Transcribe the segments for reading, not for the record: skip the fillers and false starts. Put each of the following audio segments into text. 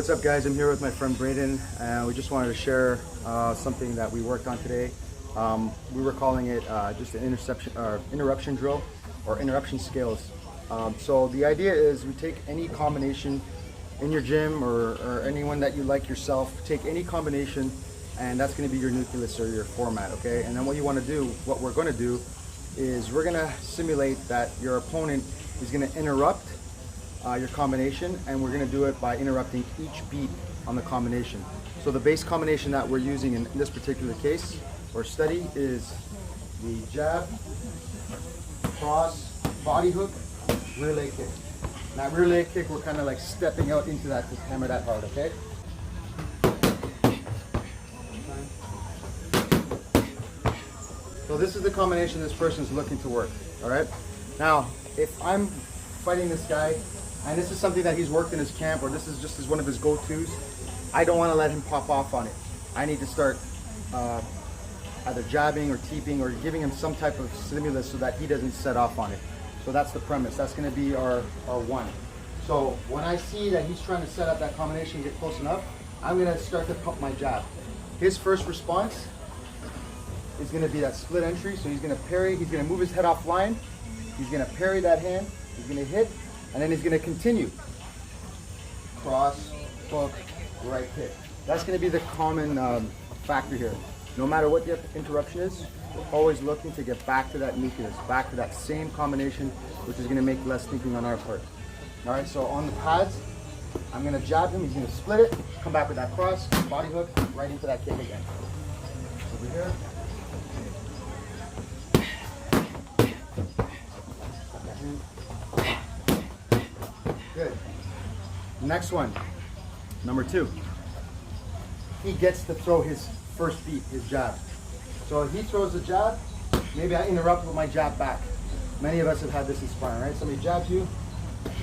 What's up, guys? I'm here with my friend Braden, and we just wanted to share something that we worked on today. We were calling it just an interruption drill or interruption scales. So the idea is we take any combination in your gym or anyone that you like yourself, take any combination, and that's going to be your nucleus or your format, okay? And then what we're going to do is we're going to simulate that your opponent is going to interrupt your combination, and we're going to do it by interrupting each beat on the combination. So the base combination that we're using in this particular case or study is the jab, cross, body hook, rear leg kick. Now rear leg kick, we're kind of like stepping out into that to hammer that hard, okay? So this is the combination this person's looking to work, all right? Now, if I'm fighting this guy, and this is something that he's worked in his camp, or this is just one of his go-tos, I don't want to let him pop off on it. I need to start either jabbing or teeping or giving him some type of stimulus so that he doesn't set off on it. So that's the premise. That's going to be our one. So when I see that he's trying to set up that combination, get close enough, I'm going to start to pump my jab. His first response is going to be that split entry. So he's going to parry, he's going to move his head offline, he's going to parry that hand, he's going to hit, and then he's going to continue. Cross, hook, right kick. That's going to be the common factor here. No matter what the interruption is, we're always looking to get back to that nucleus, back to that same combination, which is going to make less thinking on our part. All right, so on the pads, I'm going to jab him, he's going to split it, come back with that cross, body hook, right into that kick again. Over here. Good. Next one, number two. He gets to throw his first beat, his jab. So he throws the jab, maybe I interrupt with my jab back. Many of us have had this in sparring, right? Somebody jabs you,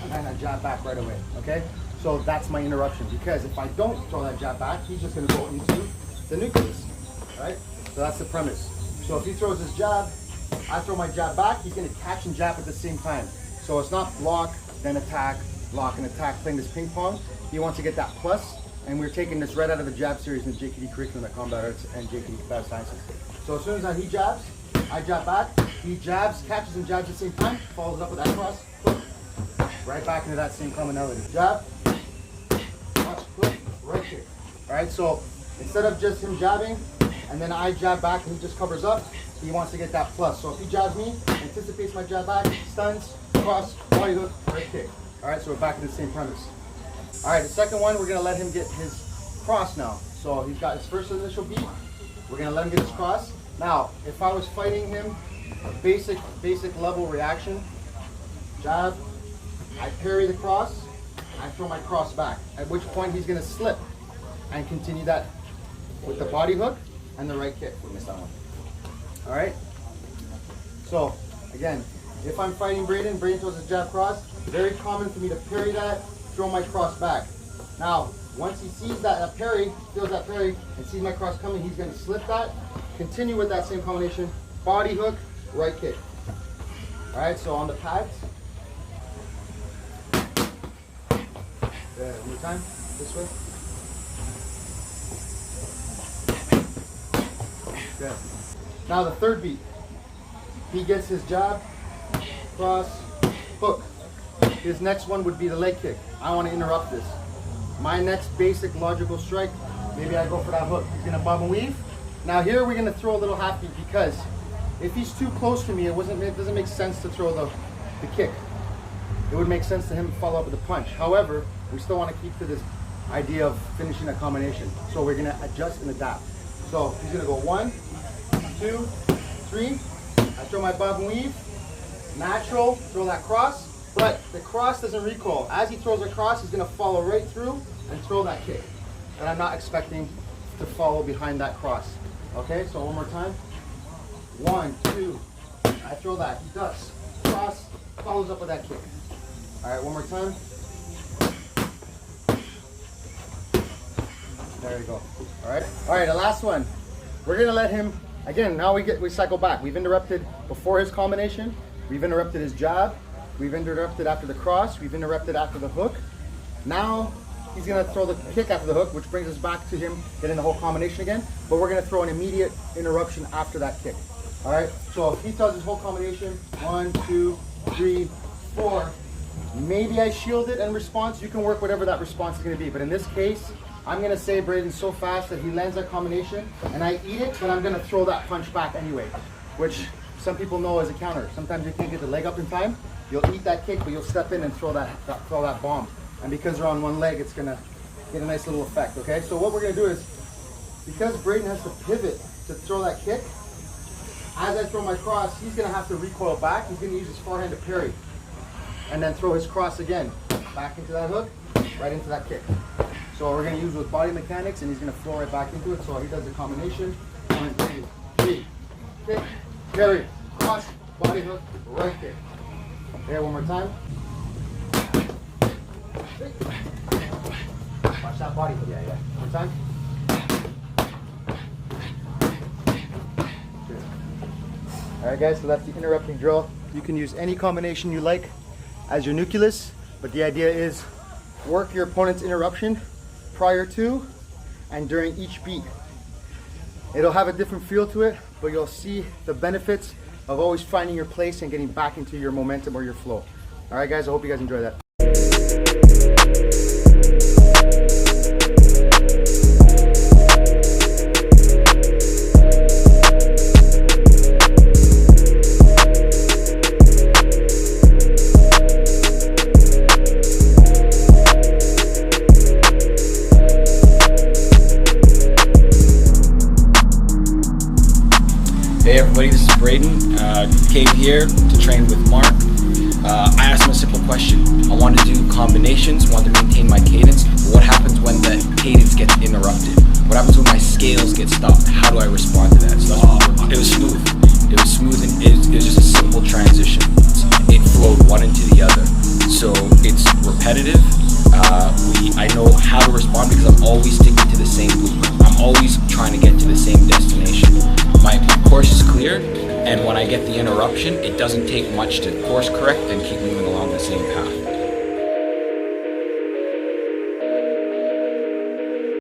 and then I jab back right away, okay? So that's my interruption, because if I don't throw that jab back, he's just gonna go into the nucleus, right? So that's the premise. So if he throws his jab, I throw my jab back, he's gonna catch and jab at the same time. So it's not block, then attack, block and attack, playing this ping pong. He wants to get that plus, and we're taking this right out of the jab series in the JKD curriculum at Combat Arts and JKD Combat Sciences. So as soon as he jabs, I jab back, he jabs, catches and jabs at the same time, follows up with that cross, hook, right back into that same commonality. Jab, watch, hook, right kick. All right, so instead of just him jabbing, and then I jab back and he just covers up, he wants to get that plus. So if he jabs me, anticipates my jab back, stuns, cross, body hook, right kick. All right, so we're back to the same premise. All right, the second one, we're gonna let him get his cross now. So he's got his first initial beat. We're gonna let him get his cross. Now, if I was fighting him, a basic level reaction, jab, I parry the cross, I throw my cross back, at which point he's gonna slip and continue that with the body hook and the right kick. We missed that one. All right, so again, if I'm fighting Braden throws his jab cross, very common for me to parry that, throw my cross back. Now, once he sees that parry, feels that parry, and sees my cross coming, he's gonna slip that, continue with that same combination, body hook, right kick. All right, so on the pads. Good, one more time, this way. Good. Now the third beat, he gets his jab, cross, hook. His next one would be the leg kick. I want to interrupt this. My next basic logical strike, maybe I go for that hook. He's gonna bob and weave. Now here we're gonna throw a little half beat, because if he's too close to me, it doesn't make sense to throw the kick. It would make sense to him to follow up with a punch. However, we still want to keep to this idea of finishing a combination. So we're gonna adjust and adapt. So he's gonna go 1, 2, 3. I throw my bob and weave. Natural, throw that cross. But the cross doesn't recoil. As he throws a cross, he's going to follow right through and throw that kick. And I'm not expecting to follow behind that cross. Okay, so one more time. 1, 2, I throw that. He ducks. Cross, follows up with that kick. All right, one more time. There you go. All right, the last one. We're going to let him, again, now we cycle back. We've interrupted before his combination. We've interrupted his jab. We've interrupted after the cross. We've interrupted after the hook. Now he's gonna throw the kick after the hook, which brings us back to him getting the whole combination again. But we're gonna throw an immediate interruption after that kick. All right, so if he throws his whole combination, 1, 2, 3, 4, maybe I shield it in response. You can work whatever that response is gonna be. But in this case, I'm gonna say Braden's so fast that he lands that combination and I eat it, but I'm gonna throw that punch back anyway, which some people know as a counter. Sometimes you can't get the leg up in time. You'll eat that kick, but you'll step in and throw that bomb. And because they're on one leg, it's gonna get a nice little effect, okay? So what we're gonna do is, because Braden has to pivot to throw that kick, as I throw my cross, he's gonna have to recoil back. He's gonna use his forehand to parry. And then throw his cross again, back into that hook, right into that kick. So we're gonna use with body mechanics, and he's gonna flow right back into it. So he does the combination, 1, 2, 3, kick, parry, cross, body hook, right kick. Okay, one more time. Watch that body hook. Yeah. One more time. Good. All right, guys, so that's the interrupting drill. You can use any combination you like as your nucleus, but the idea is work your opponent's interruption prior to and during each beat. It'll have a different feel to it, but you'll see the benefits of always finding your place and getting back into your momentum or your flow. All right, guys, I hope you guys enjoy that. Hey everybody, this is Braden. Came here to train with Mark. I asked him a simple question. I wanted to do combinations, wanted to maintain my cadence. But what happens when the cadence gets interrupted? What happens when my scales get stopped? How do I respond to that? So it was smooth. It was smooth and it was just a simple transition. It flowed one into the other. So it's repetitive. I know how to respond because I'm always sticking to the same blueprint. I'm always trying to get to the same destination. My course is clear, and when I get the interruption, it doesn't take much to course correct and keep moving along the same path.